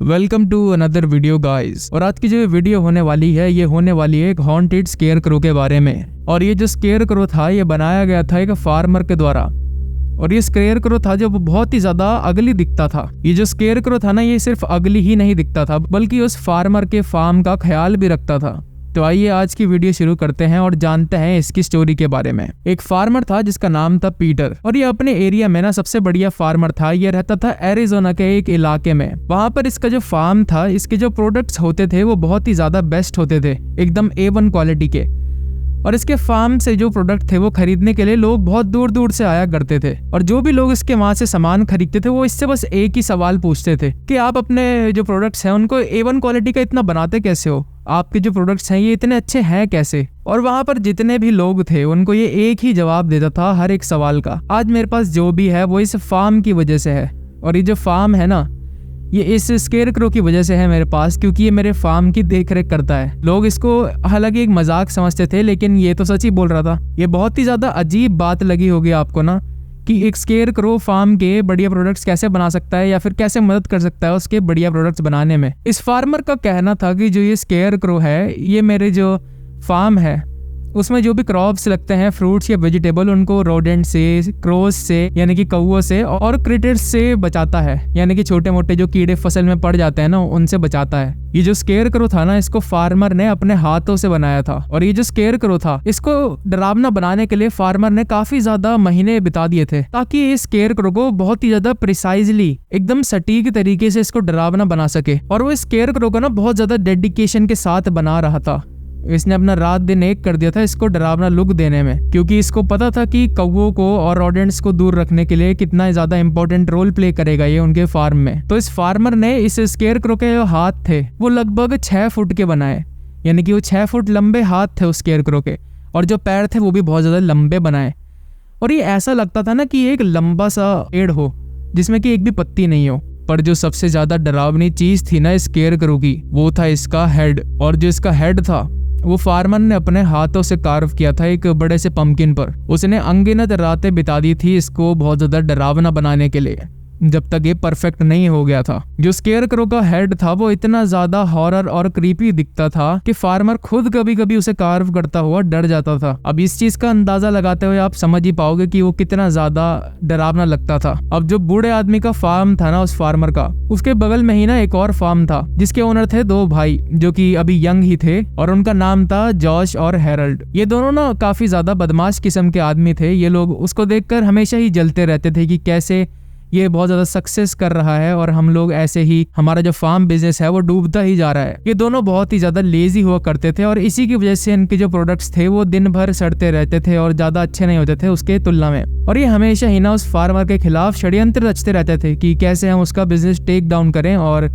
Welcome to another video guys. और आज की जो वीडियो होने वाली है ये होने वाली है एक हॉन्टेड स्केयरक्रो के बारे में। और ये जो स्केयरक्रो था ये बनाया गया था एक फार्मर के द्वारा। और ये स्केयरक्रो था जो बहुत ही ज्यादा अगली दिखता था। ये जो स्केयरक्रो था ना ये सिर्फ अगली ही नहीं दिखता था बल्कि उस फार्मर के फार्म का ख्याल भी रखता था। तो आइए आज की वीडियो शुरू करते हैं और जानते हैं इसकी स्टोरी के बारे में। एक फार्मर था जिसका नाम था पीटर और ये अपने एरिया में ना सबसे बढ़िया फार्मर था। ये रहता था एरिजोना के एक इलाके में। वहां पर इसका जो फार्म था इसके जो प्रोडक्ट्स होते थे वो बहुत ही ज्यादा बेस्ट होते थे, एकदम A1 क्वालिटी के। और इसके फार्म से जो प्रोडक्ट थे वो खरीदने के लिए लोग बहुत दूर दूर से आया करते थे। और जो भी लोग इसके वहां से सामान खरीदते थे वो इससे बस एक ही सवाल पूछते थे कि आप अपने जो प्रोडक्ट्स हैं उनको A1 क्वालिटी का इतना बनाते कैसे हो, आपके जो प्रोडक्ट्स हैं ये इतने अच्छे हैं कैसे। और वहां पर जितने भी लोग थे उनको ये एक ही जवाब देता था हर एक सवाल का, आज मेरे पास जो भी है वो इस फार्म की वजह से है। और ये जो फार्म है ना ये इस स्केयरक्रो की वजह से है मेरे पास, क्योंकि ये मेरे फार्म की देखरेख करता है। लोग इसको हालांकि एक मजाक समझते थे लेकिन ये तो सच ही बोल रहा था। ये बहुत ही ज्यादा अजीब बात लगी होगी आपको ना कि एक स्केयरक्रो फार्म के बढ़िया प्रोडक्ट्स कैसे बना सकता है या फिर कैसे मदद कर सकता है उसके बढ़िया प्रोडक्ट्स बनाने में। इस फार्मर का कहना था कि जो ये स्केयरक्रो है ये मेरे जो फार्म है उसमें जो भी क्रॉप्स लगते हैं, फ्रूट्स या वेजिटेबल, उनको रोडेंट से, क्रोस से यानी कि कौओं से और क्रिटर्स से बचाता है। यानी कि छोटे मोटे जो कीड़े फसल में पड़ जाते हैं ना उनसे बचाता है। ये जो स्केयरक्रो था ना इसको फार्मर ने अपने हाथों से बनाया था। और ये जो स्केयरक्रो था इसको डरावना बनाने के लिए फार्मर ने काफी ज्यादा महीने बिता दिए थे ताकि इस स्केयरक्रो को बहुत ही ज्यादा प्रिसाइजली एकदम सटीक तरीके से इसको डरावना बना सके। और वो स्केयरक्रो को ना बहुत ज्यादा डेडिकेशन के साथ बना रहा था। इसने अपना रात दिन एक कर दिया था इसको डरावना लुक देने में, क्योंकि इसको पता था कि कौवों को और रोडेंट्स को दूर रखने के लिए कितना ज्यादा इंपॉर्टेंट रोल प्ले करेगा ये उनके फार्म में। तो इस फार्मर ने इस स्केयरक्रो के जो हाथ थे वो लगभग 6 फुट के बनाए, यानी कि वो 6 फुट लंबे हाथ थे उस स्केयरक्रो के। और जो पैर थे वो भी बहुत ज्यादा लंबे बनाए। और ये ऐसा लगता था ना कि एक लंबा सा पेड़ हो जिसमें कि एक भी पत्ती नहीं हो। पर जो सबसे ज्यादा डरावनी चीज थी ना स्केयरक्रो की वो था इसका हेड। और जो इसका हेड था वो फार्मर ने अपने हाथों से कार्व किया था एक बड़े से पंपकिन पर। उसने अनगिनत रातें बिता दी थी इसको बहुत ज्यादा डरावना बनाने के लिए, जब तक ये परफेक्ट नहीं हो गया था। जो स्केयरक्रो का हेड था वो इतना ज्यादा हॉरर और क्रीपी दिखता था कि फार्मर खुद कभी कभी उसे कार्व करता हुआ डर जाता था। अब इस चीज का अंदाजा लगाते हुए आप समझ ही पाओगे कि वो कितना ज्यादा डरावना लगता था। अब जो बूढ़े आदमी का फार्म था ना उस फार्मर का, उसके बगल में ही ना एक और फार्म था जिसके ओनर थे 2 भाई जो कि अभी यंग ही थे और उनका नाम था जॉश और हेरल्ड। ये दोनों ना काफी ज्यादा बदमाश किस्म के आदमी थे। ये लोग उसको देखकर हमेशा ही जलते रहते थे कि कैसे ये बहुत ज्यादा सक्सेस कर रहा है और हम लोग ऐसे ही, हमारा जो फार्म बिजनेस है वो डूबता ही जा रहा है। ये दोनों बहुत ही ज्यादा लेजी हुआ करते थे और इसी की वजह से इनके जो प्रोडक्ट्स थे वो दिन भर सड़ते रहते थे और ज्यादा अच्छे नहीं होते थे उसके तुलना में। और ये हमेशा ही ना उस फार्मर के खिलाफ षड्यंत्र रचते रहते थे कि कैसे हम उसका बिजनेस टेक डाउन करें और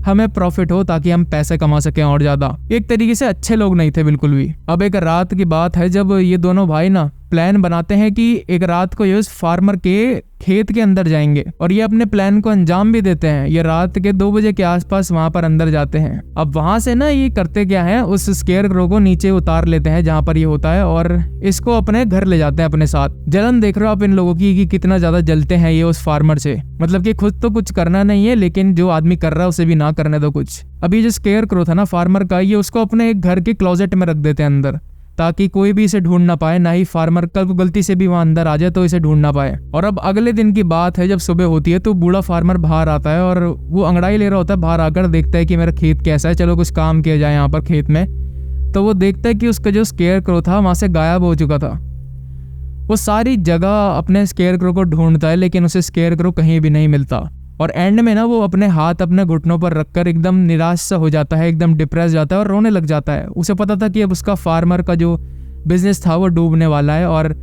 हमें प्रॉफिट हो ताकि हम पैसे कमा सकें और ज्यादा। एक तरीके से अच्छे लोग नहीं थे बिल्कुल भी। अब एक रात की बात है जब ये दोनों भाई ना प्लान बनाते हैं कि एक रात को ये उस फार्मर के खेत के अंदर जाएंगे और ये अपने प्लान को अंजाम भी देते हैं। ये रात के 2 बजे के आसपास वहां पर अंदर जाते हैं। अब वहां से ना ये करते क्या है, उस स्केयरक्रो को नीचे उतार लेते हैं जहां पर ये होता है और इसको अपने घर ले जाते हैं अपने साथ। जलन देख रहे हो आप इन लोगों की कि कितना ज्यादा जलते हैं ये उस फार्मर से। मतलब कि खुद तो कुछ करना नहीं है लेकिन जो आदमी कर रहा है उसे भी ना करने दो कुछ। अभी जो स्केयरक्रो था ना फार्मर का, ये उसको अपने एक घर के क्लोजेट में रख देते हैं अंदर ताकि कोई भी इसे ढूंढ ना पाए, ना ही फार्मर कल को गलती से भी वहां अंदर आ जाए तो इसे ढूंढ ना पाए। और अब अगले दिन की बात है जब सुबह होती है तो बूढ़ा फार्मर बाहर आता है और वो अंगड़ाई ले रहा होता है। बाहर आकर देखता है कि मेरा खेत कैसा है, चलो कुछ काम किया जाए यहाँ पर खेत में। तो वो देखता है कि उसका जो स्केयरक्रो था वहां से गायब हो चुका था। वो सारी जगह अपने स्केयरक्रो को ढूंढता है लेकिन उसे स्केयरक्रो कहीं भी नहीं मिलता। और एंड में ना वो अपने हाथ अपने घुटनों पर रखकर एकदम निराश सा हो जाता है, एकदम डिप्रेस जाता है और रोने लग जाता है। उसे पता था कि अब उसका फार्मर का जो बिजनेस था वो डूबने वाला है और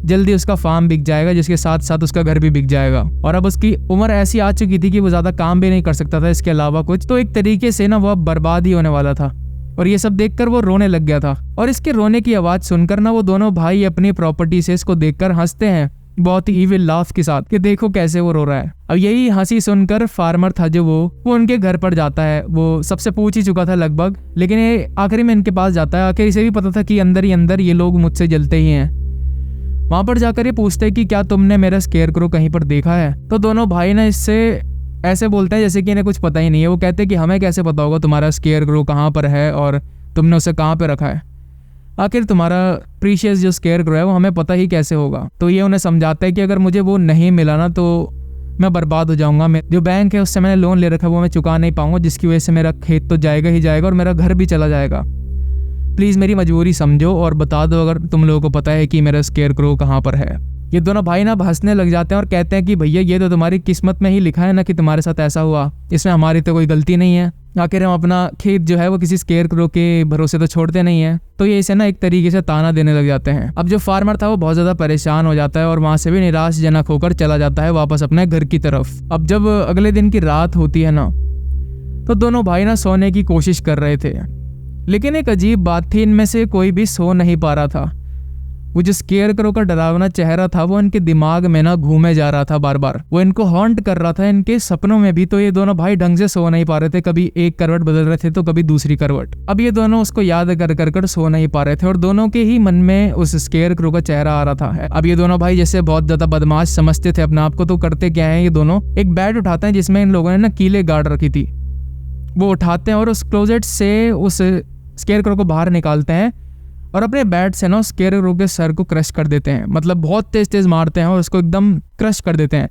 जल्दी उसका फार्म बिक जाएगा जिसके साथ साथ उसका घर भी बिक जाएगा। और अब उसकी उम्र ऐसी आ चुकी थी कि वो ज्यादा काम भी नहीं कर सकता था इसके अलावा कुछ। तो एक तरीके से ना वो अब बर्बाद ही होने वाला था। और ये सब देखकर वो रोने लग गया था। और इसके रोने की आवाज सुनकर ना वो दोनों भाई अपनी प्रॉपर्टी से इसको देखकर हंसते हैं बहुत ही इविल लाफ के साथ कि देखो कैसे वो रो रहा है। अब यही हंसी सुनकर फार्मर था जो वो उनके घर पर जाता है। वो सबसे पूछ ही चुका था लगभग, लेकिन ये आखिरी में इनके पास जाता है। आखिर इसे भी पता था कि अंदर ही अंदर ये लोग मुझसे जलते ही हैं। वहां पर जाकर ये पूछते हैं कि क्या तुमने मेरा स्केयरक्रो कहीं पर देखा है। तो दोनों भाई ना इससे ऐसे बोलते हैं जैसे कि इन्हें कुछ पता ही नहीं है। वो कहते हैं कि हमें कैसे पता होगा तुम्हारा स्केयर क्रो कहाँ पर है और तुमने उसे कहाँ पे रखा है। आखिर तुम्हारा प्रीशियस जो स्केयर क्रो है वो हमें पता ही कैसे होगा। तो ये उन्हें समझाता है कि अगर मुझे वो नहीं मिला ना तो मैं बर्बाद हो जाऊंगा। मैं जो बैंक है उससे मैंने लोन ले रखा है वो मैं चुका नहीं पाऊंगा, जिसकी वजह से मेरा खेत तो जाएगा ही जाएगा और मेरा घर भी चला जाएगा। प्लीज़ मेरी मजबूरी समझो और बता दो अगर तुम लोगों को पता है कि मेरा स्केयर क्रो कहाँ पर है। ये दोनों भाई ना हंसने लग जाते हैं और कहते हैं कि भैया ये तो तुम्हारी किस्मत में ही लिखा है ना कि तुम्हारे साथ ऐसा हुआ, इसमें हमारी तो कोई गलती नहीं है। आखिर हम अपना खेत जो है वो किसी स्केयर क्रो के भरोसे तो छोड़ते नहीं है। तो ये इसे ना एक तरीके से ताना देने लग जाते हैं। अब जो फार्मर था वो बहुत ज्यादा परेशान हो जाता है और वहां से भी निराशजनक होकर चला जाता है वापस अपने घर की तरफ। अब जब अगले दिन की रात होती है ना तो दोनों भाई ना सोने की कोशिश कर रहे थे, लेकिन एक अजीब बात थी, इनमें से कोई भी सो नहीं पा रहा था। वो जो स्केयर क्रो का डरावना चेहरा था वो इनके दिमाग में ना घूमे जा रहा था बार बार, वो इनको हॉन्ट कर रहा था इनके सपनों में भी। तो ये दोनों भाई ढंग से सो नहीं पा रहे थे, कभी एक करवट बदल रहे थे तो कभी दूसरी करवट। अब ये दोनों उसको याद कर कर सो नहीं पा रहे थे और दोनों के ही मन में उस स्केयर क्रो का चेहरा आ रहा था। अब ये दोनों भाई जैसे बहुत ज्यादा बदमाश समझते थे अपने आप को, तो करते क्या है, ये दोनों एक बेड उठाते हैं जिसमें इन लोगों ने ना कीले गाड़ रखी थी, वो उठाते हैं और उस क्लोजेट से उस स्केयर क्रो को बाहर निकालते हैं और अपने बैट से ना स्केयर क्रो के सर को क्रश कर देते हैं। मतलब बहुत तेज तेज मारते हैं और उसको एकदम क्रश कर देते हैं,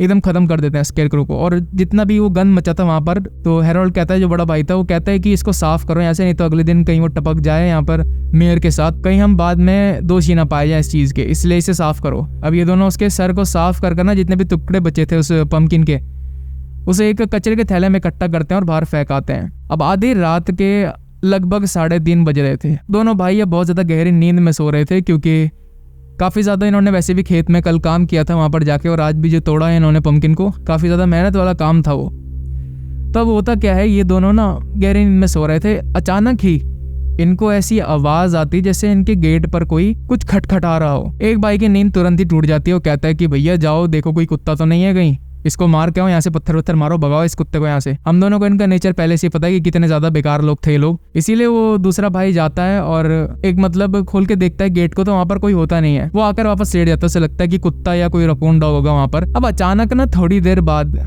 एकदम खत्म कर देते हैं स्केयर क्रो को। और जितना भी वो गंद मचा था वहां पर, तो हेरोल्ड कहता है, जो बड़ा भाई था, वो कहता है कि इसको साफ करो यहाँ से, नहीं तो अगले दिन कहीं वो टपक जाए यहाँ पर मेयर के साथ, कहीं हम बाद में दोषी ना पाए जाए इस चीज के, इसलिए इसे साफ करो। अब ये दोनों उसके सर को साफ कर ना जितने भी टुकड़े बचे थे उस पंपकिन के, उसे एक कचरे के थैले में इकट्ठा करते हैं और बाहर फेंक आते हैं। अब आधी रात के लगभग 3:30 बज रहे थे। दोनों भाई अब बहुत ज्यादा गहरी नींद में सो रहे थे, क्योंकि काफी ज्यादा इन्होंने वैसे भी खेत में कल काम किया था वहां पर जाके, और आज भी जो तोड़ा है इन्होंने पंपकिन को, काफी ज्यादा मेहनत वाला काम था वो। तब होता क्या है, ये दोनों ना गहरी नींद में सो रहे थे, अचानक ही इनको ऐसी आवाज आती जैसे इनके गेट पर कोई कुछ खटखटा रहा हो। एक भाई की नींद तुरंत ही टूट जाती है, वो कहता है कि भैया जाओ देखो कोई कुत्ता तो नहीं है कहीं, इसको मार के आओ, यहाँ से पत्थर वत्थर मारो, भगाओ इस कुत्ते को यहाँ से। हम दोनों को इनका नेचर पहले से पता है कि कितने ज्यादा बेकार लोग थे ये लोग, इसीलिए वो दूसरा भाई जाता है और एक मतलब खोल के देखता है गेट को, तो वहां पर कोई होता नहीं है। वो आकर वापस लेट जाता है, उसे लगता है कि कुत्ता या कोई रकून डॉग होगा वहां पर। अब अचानक ना थोड़ी देर बाद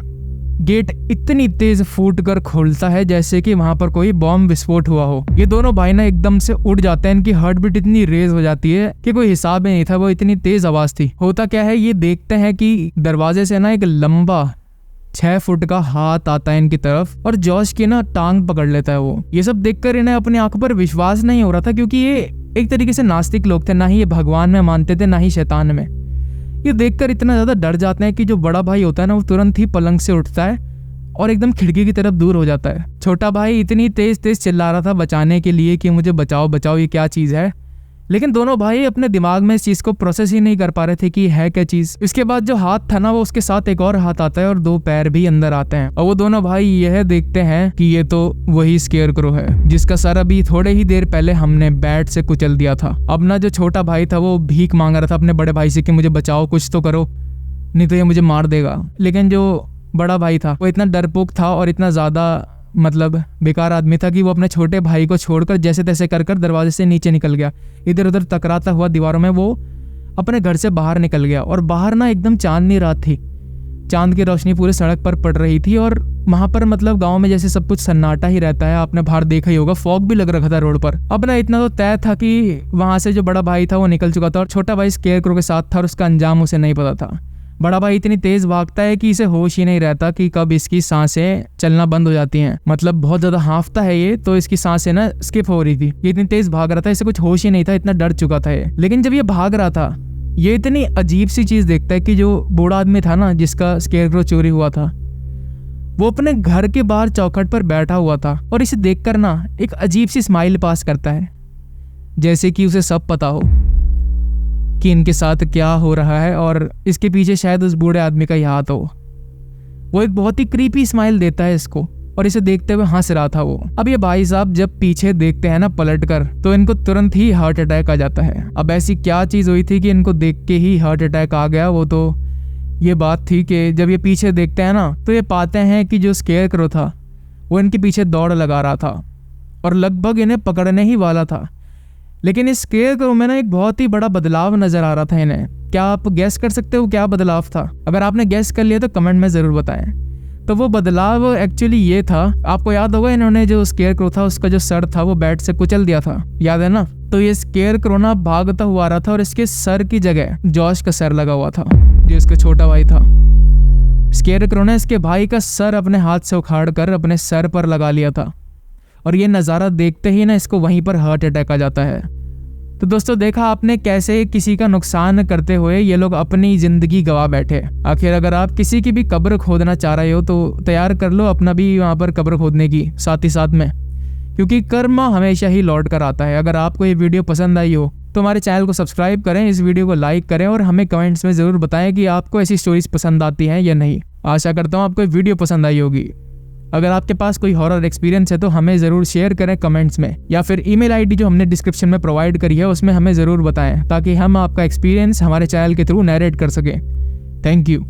गेट इतनी तेज फूट कर खुलता है जैसे कि वहां पर कोई बॉम्ब विस्फोट हुआ हो। ये दोनों भाई ना एकदम से उठ जाते हैं, इनकी हार्ट बीट इतनी रेज हो जाती है कि कोई हिसाब ही नहीं था, वो इतनी तेज आवाज थी। होता क्या है, ये देखते हैं कि दरवाजे से ना एक लंबा 6 फुट का हाथ आता है इनकी तरफ और जॉश की ना टांग पकड़ लेता है वो। ये सब देखकर इन्हें अपनी आंखों पर विश्वास नहीं हो रहा था, क्योंकि ये एक तरीके से नास्तिक लोग थे, ना ही ये भगवान में मानते थे ना ही शैतान में। ये देखकर इतना ज्यादा डर जाते हैं कि जो बड़ा भाई होता है ना वो तुरंत ही पलंग से उठता है और एकदम खिड़की की तरफ दूर हो जाता है। छोटा भाई इतनी तेज तेज चिल्ला रहा था बचाने के लिए कि मुझे बचाओ बचाओ, ये क्या चीज है, लेकिन दोनों भाई अपने दिमाग में इस चीज को प्रोसेस ही नहीं कर पा रहे थे कि है क्या चीज। इसके बाद जो हाथ था ना वो उसके साथ एक और हाथ आता है और 2 पैर भी अंदर आते हैं, और वो दोनों भाई यह देखते हैं कि ये तो वही स्केयर क्रो है जिसका सर अभी थोड़े ही देर पहले हमने बैट से कुचल दिया था। अब ना जो छोटा भाई था वो भीख मांग रहा था अपने बड़े भाई से कि मुझे बचाओ, कुछ तो करो, नहीं तो ये मुझे मार देगा। लेकिन जो बड़ा भाई था वो इतना डरपोक था और इतना ज्यादा मतलब बेकार आदमी था कि वो अपने छोटे भाई को छोड़कर जैसे तैसे कर दरवाजे से नीचे निकल गया। इधर उधर टकराता हुआ दीवारों में वो अपने घर से बाहर निकल गया, और बाहर ना एकदम चांदनी रात थी, चांद की रोशनी पूरे सड़क पर पड़ रही थी, और वहां पर मतलब गांव में जैसे सब कुछ सन्नाटा ही रहता है, आपने बाहर देखा ही होगा, फॉग भी लग रखा था रोड पर। अब ना इतना तो तय था कि वहां से जो बड़ा भाई था वो निकल चुका था और छोटा भाई स्केयर क्रो के साथ था और उसका अंजाम उसे नहीं पता था। बड़ा भाई इतनी तेज भागता है कि इसे होश ही नहीं रहता कि कब इसकी सांसें चलना बंद हो जाती हैं। मतलब बहुत ज्यादा हांफता है ये, तो इसकी सांसें ना स्किप हो रही थी। ये इतनी तेज भाग रहा था, इसे कुछ होश ही नहीं था, इतना डर चुका था ये। लेकिन जब ये भाग रहा था ये इतनी अजीब सी चीज देखता है कि जो बूढ़ा आदमी था ना जिसका स्केयर क्रो चोरी हुआ था, वो अपने घर के बाहर चौखट पर बैठा हुआ था और इसे देखकर ना एक अजीब सी स्माइल पास करता है, जैसे कि उसे सब पता हो कि इनके साथ क्या हो रहा है और इसके पीछे शायद उस बूढ़े आदमी का ही हाथ हो। वो एक बहुत ही क्रीपी स्माइल देता है इसको और इसे देखते हुए हंस रहा था वो। अब ये भाई साहब जब पीछे देखते हैं ना पलट कर, तो इनको तुरंत ही हार्ट अटैक आ जाता है। अब ऐसी क्या चीज हुई थी कि इनको देख के ही हार्ट अटैक आ गया, वो तो ये बात थी कि जब ये पीछे देखते हैं ना तो ये पाते हैं कि जो स्केयर क्रो था वो इनके पीछे दौड़ लगा रहा था और लगभग इन्हें पकड़ने ही वाला था। लेकिन इस स्केयर क्रो में ना एक बहुत ही बड़ा बदलाव नजर आ रहा था इन्हें। क्या आप गैस कर सकते हो क्या बदलाव था? अगर आपने गैस कर लिया तो कमेंट में जरूर बताएं। तो वो बदलाव एक्चुअली ये था, आपको याद होगा इन्होंने जो स्केयर क्रो था उसका जो सर था वो बैट से कुचल दिया था, याद है ना। तो ये स्केयर क्रो ना भागता हुआ आ रहा था और इसके सर की जगह जॉश का सर लगा हुआ था जो इसका छोटा भाई था। स्केयर क्रो ने इसके भाई का सर अपने हाथ से उखाड़ कर अपने सर पर लगा लिया था और ये नज़ारा देखते ही ना इसको वहीं पर हार्ट अटैक आ जाता है। तो दोस्तों देखा आपने कैसे किसी का नुकसान करते हुए ये लोग अपनी जिंदगी गवा बैठे। आखिर अगर आप किसी की भी कब्र खोदना चाह रहे हो तो तैयार कर लो अपना भी वहाँ पर कब्र खोदने की साथ ही साथ में, क्योंकि कर्म हमेशा ही लौट कर आता है। अगर आपको ये वीडियो पसंद आई हो तो हमारे चैनल को सब्सक्राइब करें, इस वीडियो को लाइक करें और हमें कमेंट्स में ज़रूर बताएं कि आपको ऐसी स्टोरीज पसंद आती हैं या नहीं। आशा करता हूँ आपको वीडियो पसंद आई होगी। अगर आपके पास कोई हॉरर एक्सपीरियंस है तो हमें ज़रूर शेयर करें कमेंट्स में, या फिर ईमेल आईडी जो हमने डिस्क्रिप्शन में प्रोवाइड करी है उसमें हमें ज़रूर बताएं ताकि हम आपका एक्सपीरियंस हमारे चैनल के थ्रू नैरेट कर सकें। Thank you.